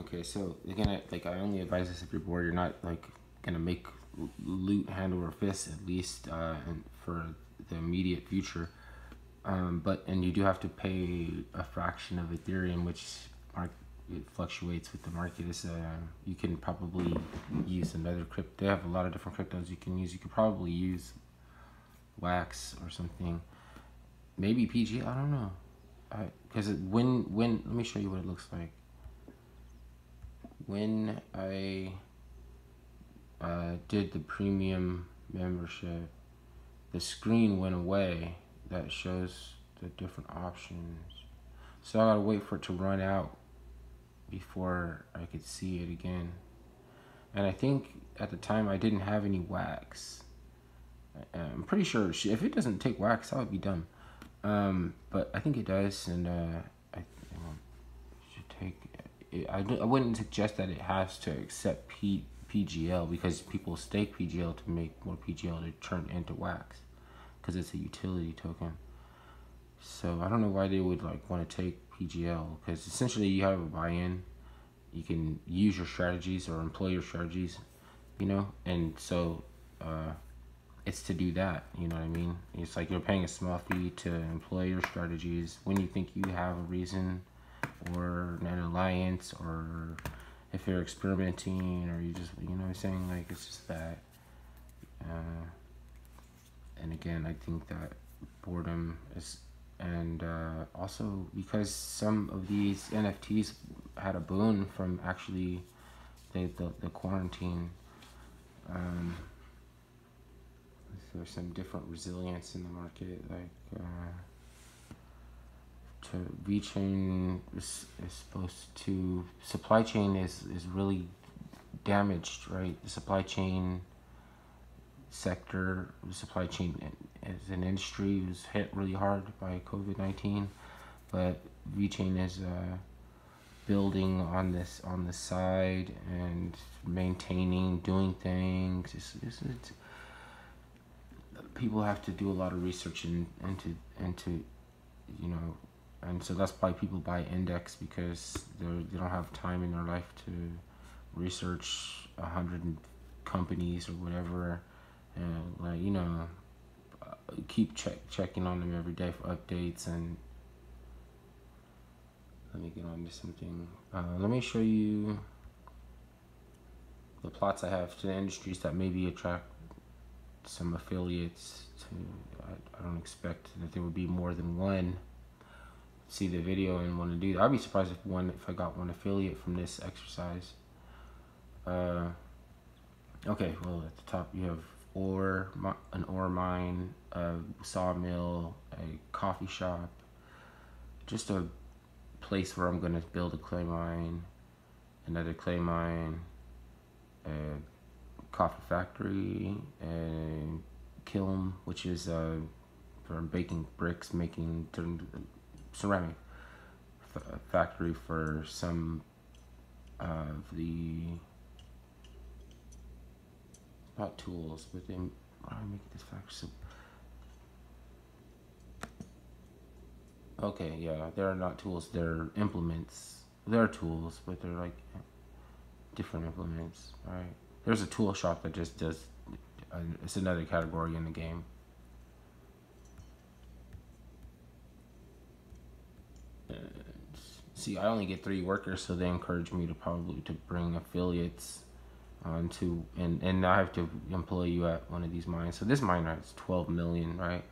Okay, so again, I only advise this if you're bored. You're not like gonna make loot hand over fist, at least for the immediate future. And you do have to pay a fraction of Ethereum, which it fluctuates with the market. Is you can probably use another crypto. They have a lot of different cryptos you can use. You could probably use Wax or something, maybe PG. I don't know, because when let me show you what it looks like. When I did the premium membership, the screen went away that shows the different options. So I gotta wait for it to run out before I could see it again. And I think at the time I didn't have any Wax. I'm pretty sure if it doesn't take Wax, I would be dumb. But I think it does, and I should take. I wouldn't suggest that it has to accept PGL, because people stake PGL to make more PGL to turn into Wax, because it's a utility token. So I don't know why they would want to take PGL, because essentially you have a buy-in. You can use your strategies or employ your strategies, and so it's to do that. You know what I mean? It's like you're paying a small fee to employ your strategies when you think you have a reason, or an alliance, or if you're experimenting, or you just, what I'm saying? Like, it's just that. And again, I think that boredom is, and also because some of these NFTs had a boon from actually the quarantine. There's some different resilience in the market, like to VeChain is supposed to, supply chain is really damaged, right? The supply chain sector, the supply chain as an industry was hit really hard by COVID-19, but VeChain is building on the side and maintaining, doing things. It's people have to do a lot of research into and so that's why people buy index, because they don't have time in their life to research 100 companies or whatever, and keep checking on them every day for updates. And let me get on to something. Let me show you the plots I have to the industries that maybe attract some affiliates to. I don't expect that there would be more than one see the video and want to do that. I'd be surprised if I got one affiliate from this exercise. Okay, well, at the top you have an ore mine, a sawmill, a coffee shop, just a place where I'm going to build a clay mine, another clay mine, a coffee factory, a kiln, which is for baking bricks, making ceramic factory for some of the, not tools, but then why am I making this factory? Okay, yeah, they're not tools, they're implements. They're tools, but they're like different implements, right? There's a tool shop that just does, it's another category in the game. See, I only get 3 workers, so they encourage me to bring affiliates onto, and I have to employ you at one of these mines. So this mine has 12 million, right?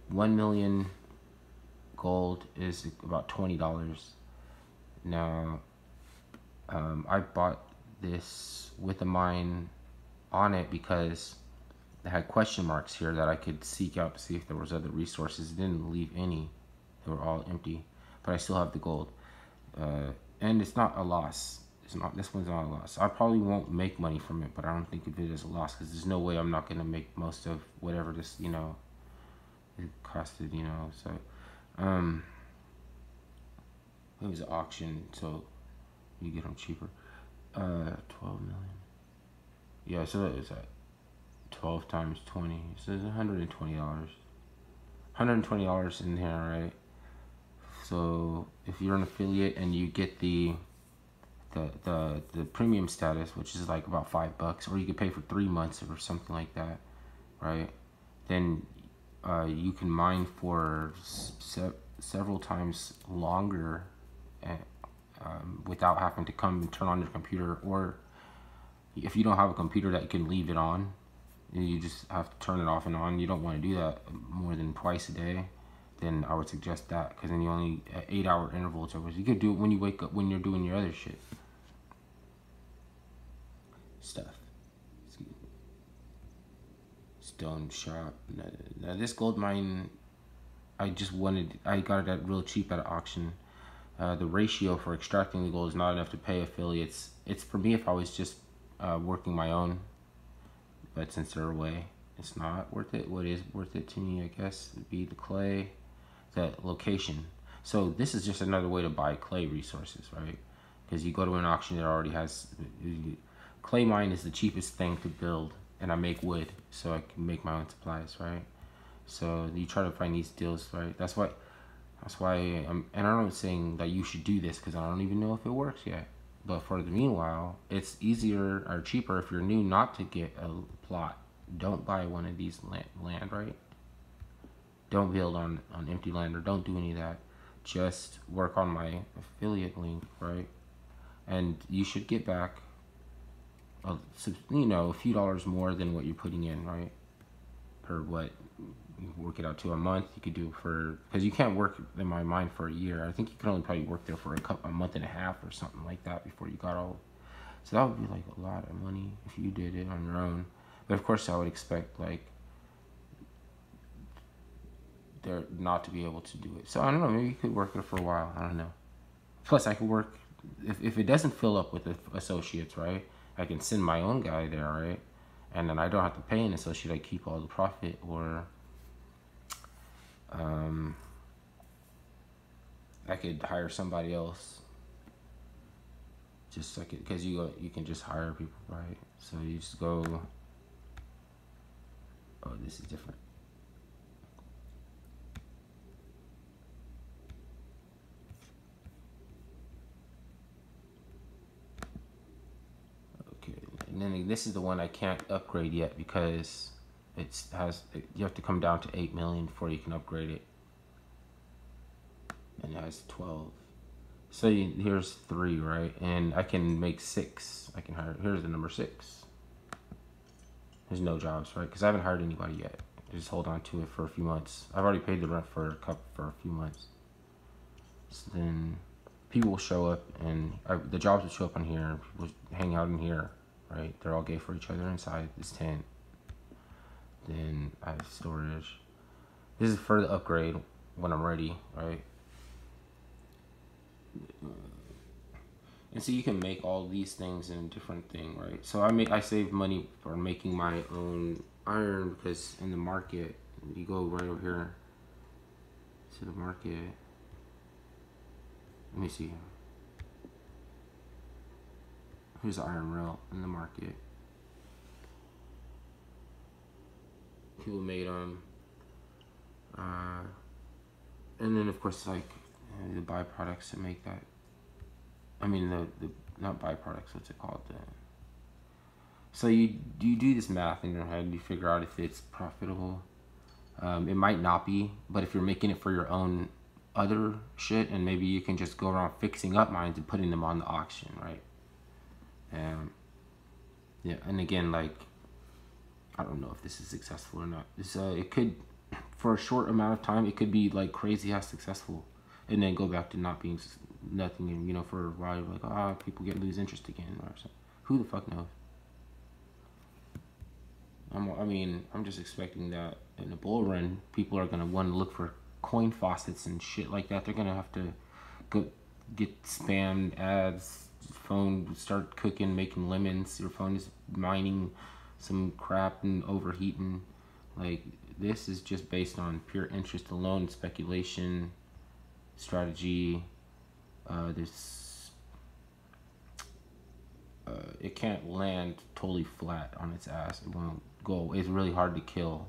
1 million gold is about $20. Now, I bought this with a mine on it because it had question marks here that I could seek out to see if there was other resources. It didn't leave any; they were all empty. But I still have the gold, and it's not a loss. It's not. This one's not a loss. I probably won't make money from it, but I don't think of it as a loss, because there's no way I'm not gonna make most of whatever this, it costed, So, it was an auction, so you get them cheaper. 12 million. Yeah, so that is at 12 times 20. So it's $120. $120 in here, right? So if you're an affiliate and you get the the premium status, which is like about $5, or you could pay for 3 months or something like that, right? Then you can mine for several times longer, without having to come and turn on your computer. Or if you don't have a computer that you can leave it on, you just have to turn it off and on. You don't want to do that more than twice a day. Then I would suggest that, because then you only 8-hour intervals. You could do it when you wake up, when you're doing your other shit stuff. Excuse me. Stone shop. Now this gold mine, I got it at real cheap at an auction. The ratio for extracting the gold is not enough to pay affiliates. It's for me if I was just working my own, but since they're away, it's not worth it. What is worth it to me, I guess, would be the clay, the location. So this is just another way to buy clay resources, right? Because you go to an auction that already has clay mine is the cheapest thing to build, and I make wood, so I can make my own supplies, right? So you try to find these deals, right? That's why and I'm not saying that you should do this, because I don't even know if it works yet. But for the meanwhile, it's easier or cheaper if you're new not to get a plot. Don't buy one of these land, right? Don't build on empty land, or don't do any of that. Just work on my affiliate link, right? And you should get back a few dollars more than what you're putting in, right? Per what you work it out to a month. You could do for, because you can't work in my mind for a year. I think you can only probably work there for a month and a half or something like that before you got all. So that would be like a lot of money if you did it on your own. But of course, I would expect like there not to be able to do it. So I don't know. Maybe you could work it for a while. I don't know. Plus, I could work if it doesn't fill up with the associates, right? I can send my own guy there, right? And then I don't have to pay an associate. I keep all the profit, or I could hire somebody else. Just like it, because you can just hire people, right? So you just go. Oh, this is different. Okay, and then this is the one I can't upgrade yet, because you have to come down to 8 million before you can upgrade it, and it has 12. So here's 3, right? And I can make 6. I can hire. Here's the number 6. There's no jobs, right? Because I haven't hired anybody yet. Just hold on to it for a few months. I've already paid the rent for a few months. So then people will show up, and the jobs will show up on here. People hang out in here, right? They're all gay for each other inside this tent. Then I have storage. This is for the upgrade when I'm ready, right? And so you can make all these things in a different thing, right? So I save money for making my own iron, because in the market, you go right over here to the market. Let me see. Here's the iron rail in the market. People made them. And then of course, like the byproducts that make that. I mean the not byproducts. What's it called? So you do this math in your head. You figure out if it's profitable. It might not be, but if you're making it for your own other shit, and maybe you can just go around fixing up mines and putting them on the auction, right? Yeah, and again, like, I don't know if this is successful or not. This it could, for a short amount of time, it could be like crazy ass successful, and then go back to not being nothing. And you know, for a while, you're like, people lose interest again, or something. Who the fuck knows? I'm just expecting that in the bull run, people are gonna want to look for coin faucets and shit like that. They're gonna have to go get spammed ads. Phone start cooking, making lemons. Your phone is mining some crap and overheating. Like, this is just based on pure interest alone, speculation, strategy. It can't land totally flat on its ass. It won't go. It's really hard to kill.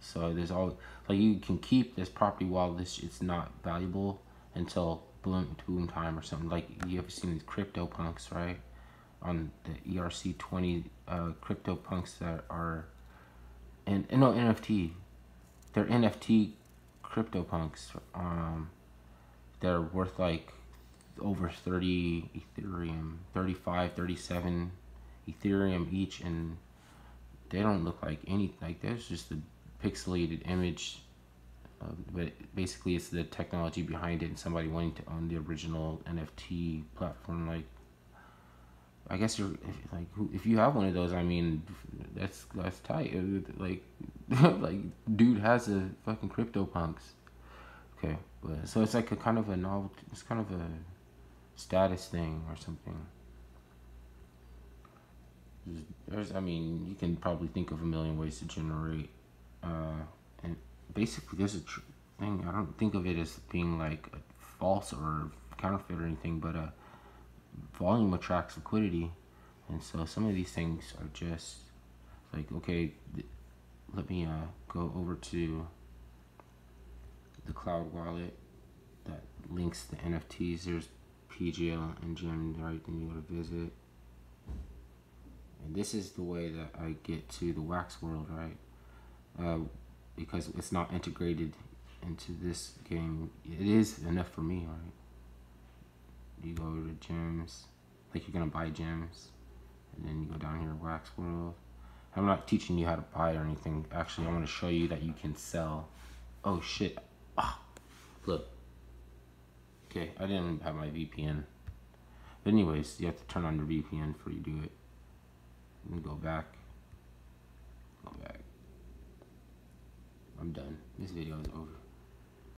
So there's all, like, you can keep this property while it's not valuable until Boom Time or something. Like, you ever seen these CryptoPunks, right? On the ERC20 CryptoPunks that are and no NFT. They're NFT CryptoPunks. They're worth like over 30 Ethereum, 35, 37 Ethereum each, and they don't look like any, like, there's just a pixelated image, but basically it's the technology behind it and somebody wanting to own the original NFT platform. Like, I guess if you have one of those, I mean, that's tight. Like, like, dude has a fucking CryptoPunks. Okay, but so it's like a kind of a novel. It's kind of a status thing or something. I mean, you can probably think of a million ways to generate, and basically there's a thing. I don't think of it as being like a false or counterfeit or anything, but volume attracts liquidity, and so some of these things are just like, okay, let me go over to the cloud wallet that links the NFTs. There's PGL and Gem, right? Then you go to visit, and this is the way that I get to the Wax World, right? Because it's not integrated into this game. It is enough for me, right? You go to gems, like, you're gonna buy gems, and then you go down here, Wax World. I'm not teaching you how to buy or anything. Actually, I want to show you that you can sell. Oh shit! Ah, look. Okay, I didn't have my VPN. But anyways, you have to turn on your VPN before you do it. And go back. Go back. I'm done. This video is over.